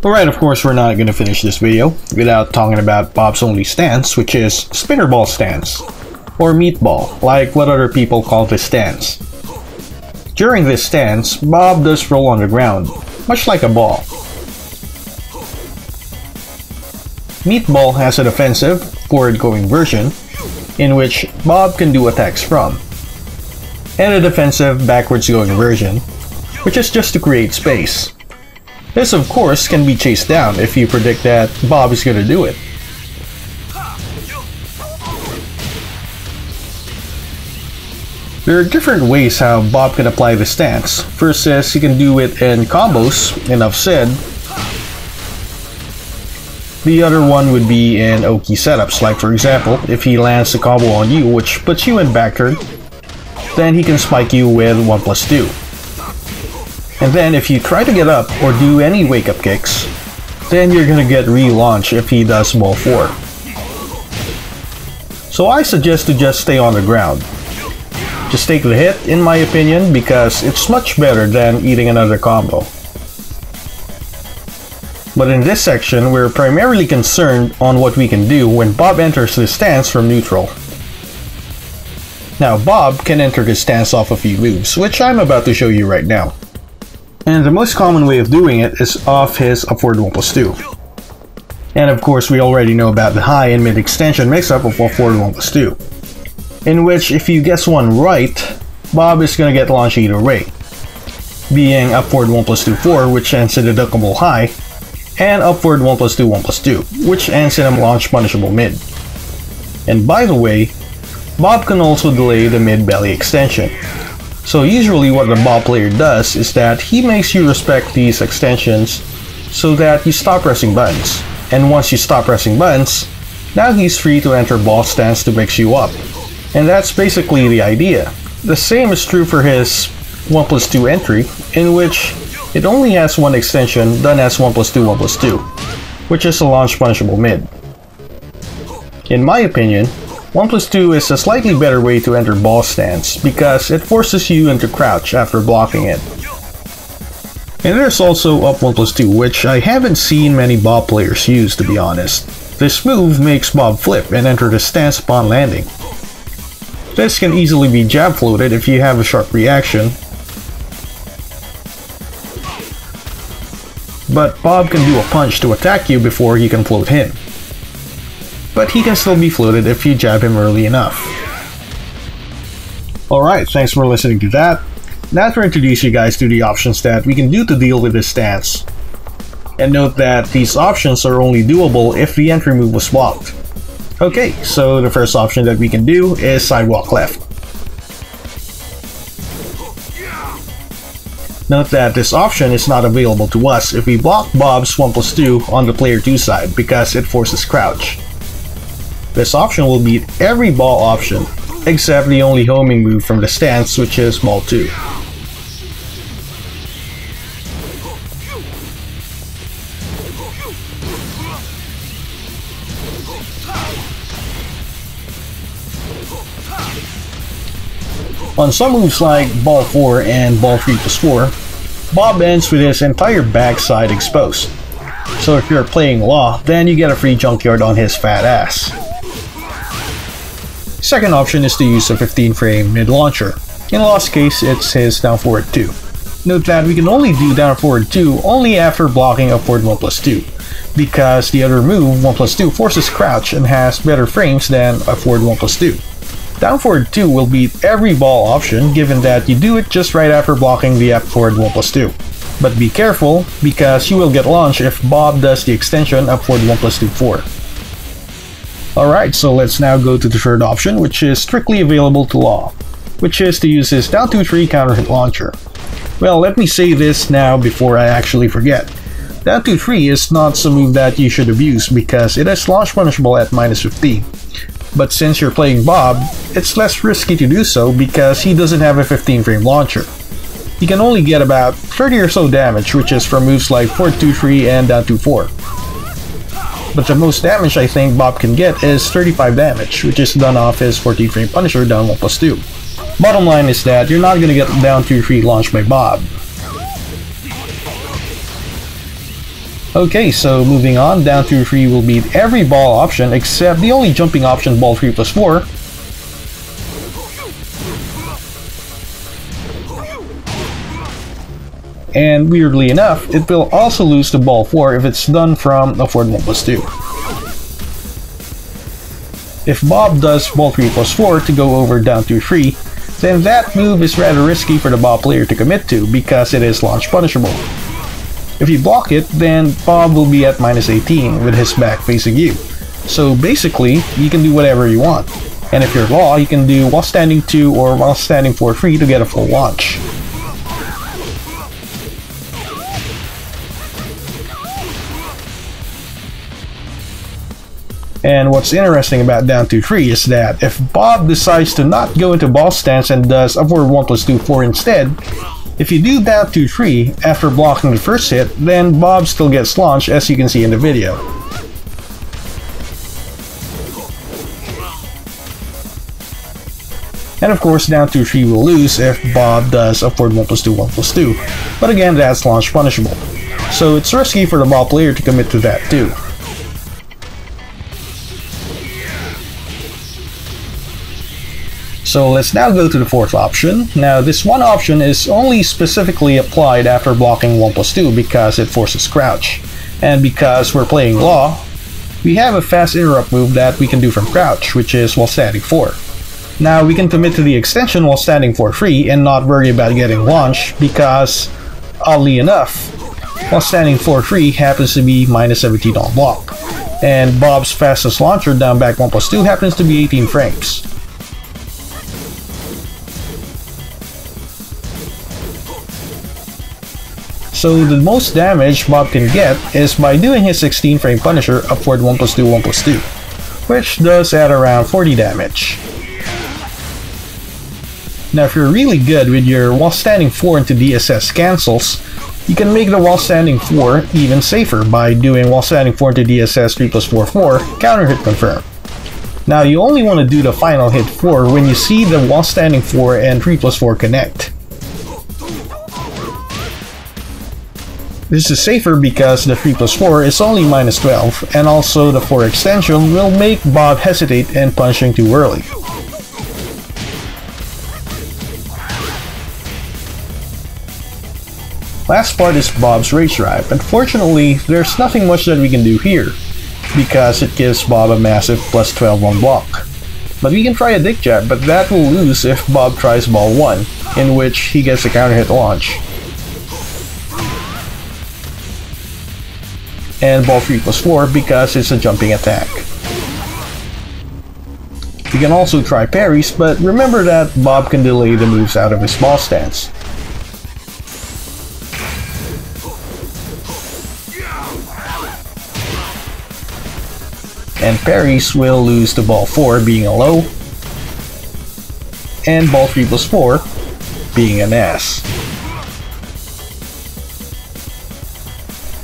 Alright, of course we're not going to finish this video without talking about Bob's only stance, which is spinner ball stance, or meatball, like what other people call this stance. During this stance, Bob does roll on the ground, much like a ball. Meatball has a defensive, forward-going version, in which Bob can do attacks from, and a defensive, backwards-going version, which is just to create space. This, of course, can be chased down if you predict that Bob is going to do it. There are different ways how Bob can apply the stance. First is he can do it in combos, enough said. The other one would be in Oki setups, like for example, if he lands a combo on you which puts you in back turn, then he can spike you with 1+2. And then if you try to get up or do any wake up kicks, then you're gonna get relaunch if he does ball 4. So I suggest to just stay on the ground. Just take the hit, in my opinion, because it's much better than eating another combo. But in this section, we're primarily concerned on what we can do when Bob enters the stance from neutral. Now, Bob can enter the stance off a few moves, which I'm about to show you right now. And the most common way of doing it is off his upward 1+2. And of course, we already know about the high and mid extension mix-up of upward 1+2. In which, if you guess one right, Bob is gonna get launched either way. Being upward 1+2 4, which ends in deductible high, and upward 1+2 1+2, which ends in a launch punishable mid. And by the way, Bob can also delay the mid belly extension. So usually what the Bob player does is that he makes you respect these extensions so that you stop pressing buttons. And once you stop pressing buttons, now he's free to enter ball stance to mix you up. And that's basically the idea. The same is true for his 1+2 entry, in which it only has one extension done as 1+2 1+2, which is a launch punishable mid. In my opinion, 1+2 is a slightly better way to enter ball stance because it forces you into crouch after blocking it. And there's also up 1+2, which I haven't seen many Bob players use, to be honest. This move makes Bob flip and enter the stance upon landing. This can easily be jab floated if you have a sharp reaction, but Bob can do a punch to attack you before he can float him. But he can still be floated if you jab him early enough. Alright, thanks for listening to that. Now to introduce you guys to the options that we can do to deal with this stance. And note that these options are only doable if the entry move was blocked. Okay, so the first option that we can do is sidewalk left. Note that this option is not available to us if we block Bob's 1+2 on the player 2 side because it forces crouch. This option will beat every ball option except the only homing move from the stance, which is ball 2. On some moves like ball 4 and ball 3+4, Bob ends with his entire backside exposed. So if you're playing Law, then you get a free junkyard on his fat ass. Second option is to use a 15-frame mid-launcher. In Law's case, it's his down forward 2. Note that we can only do down forward 2 only after blocking upward 1+2, because the other move, 1+2, forces crouch and has better frames than upward 1+2. Down forward 2 will beat every ball option given that you do it just right after blocking the upward 1+2. But be careful, because you will get launched if Bob does the extension upward 1+2 4. Alright, so let's now go to the third option, which is strictly available to Law, which is to use his down 2-3 counter hit launcher. Well, let me say this now before I actually forget. Down 2-3 is not some move that you should abuse because it is launch punishable at -15. But since you're playing Bob, it's less risky to do so because he doesn't have a 15-frame launcher. He can only get about 30 or so damage, which is from moves like forward 2-3 and down 2-4. But the most damage I think Bob can get is 35 damage, which is done off his 14-frame Punisher down 1+2. Bottom line is that you're not going to get down 2-3 launched by Bob. Okay, so moving on, down 3 will beat every ball option except the only jumping option, ball 3+4. And weirdly enough, it will also lose to ball 4 if it's done from a forward 1+2. If Bob does ball 3+4 to go over down 3, then that move is rather risky for the Bob player to commit to because it is launch punishable. If you block it, then Bob will be at -18 with his back facing you. So basically, you can do whatever you want. And if you're Law, you can do while standing 2 or while standing 4-3 to get a full launch. And what's interesting about down 2-3 is that if Bob decides to not go into ball stance and does upward 1+2 4 instead, if you do down 2-3 after blocking the first hit, then Bob still gets launched, as you can see in the video. And of course, down 2-3 will lose if Bob does upward 1+2 1+2, but again, that's launch punishable. So it's risky for the Bob player to commit to that too. So let's now go to the fourth option. Now this one option is only specifically applied after blocking 1+2 because it forces crouch. And because we're playing Law, we have a fast interrupt move that we can do from crouch, which is while standing 4. Now we can commit to the extension while standing 4-3 and not worry about getting launched because, oddly enough, while standing 4-3 happens to be -17 on block. And Bob's fastest launcher down back 1+2 happens to be 18 frames. So the most damage Bob can get is by doing his 16 frame punisher upward 1+2 1+2, which does add around 40 damage. Now if you're really good with your while standing 4 into DSS cancels, you can make the while standing 4 even safer by doing while standing 4 into DSS 3+4 counter hit confirm. Now you only want to do the final hit 4 when you see the while standing 4 and 3+4 connect. This is safer because the 3+4 is only -12, and also the 4 extension will make Bob hesitate and punching too early. Last part is Bob's Rage Drive. Unfortunately, there's nothing much that we can do here, because it gives Bob a massive +12 on block. But we can try a Dick Jab, but that will lose if Bob tries ball 1, in which he gets a counter hit launch. And ball 3+4 because it's a jumping attack. You can also try parries, but remember that Bob can delay the moves out of his ball stance. And parries will lose to ball 4 being a low, and ball 3+4 being an ass.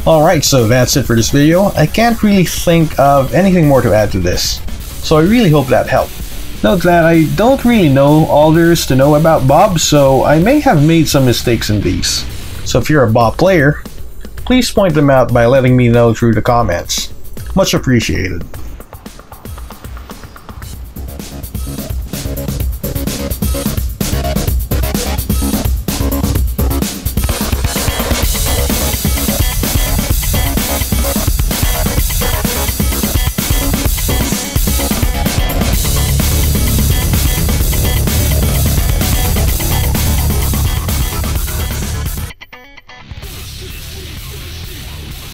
Alright, so that's it for this video. I can't really think of anything more to add to this, so I really hope that helped. Note that I don't really know all there is to know about Bob, so I may have made some mistakes in these. So if you're a Bob player, please point them out by letting me know through the comments. Much appreciated.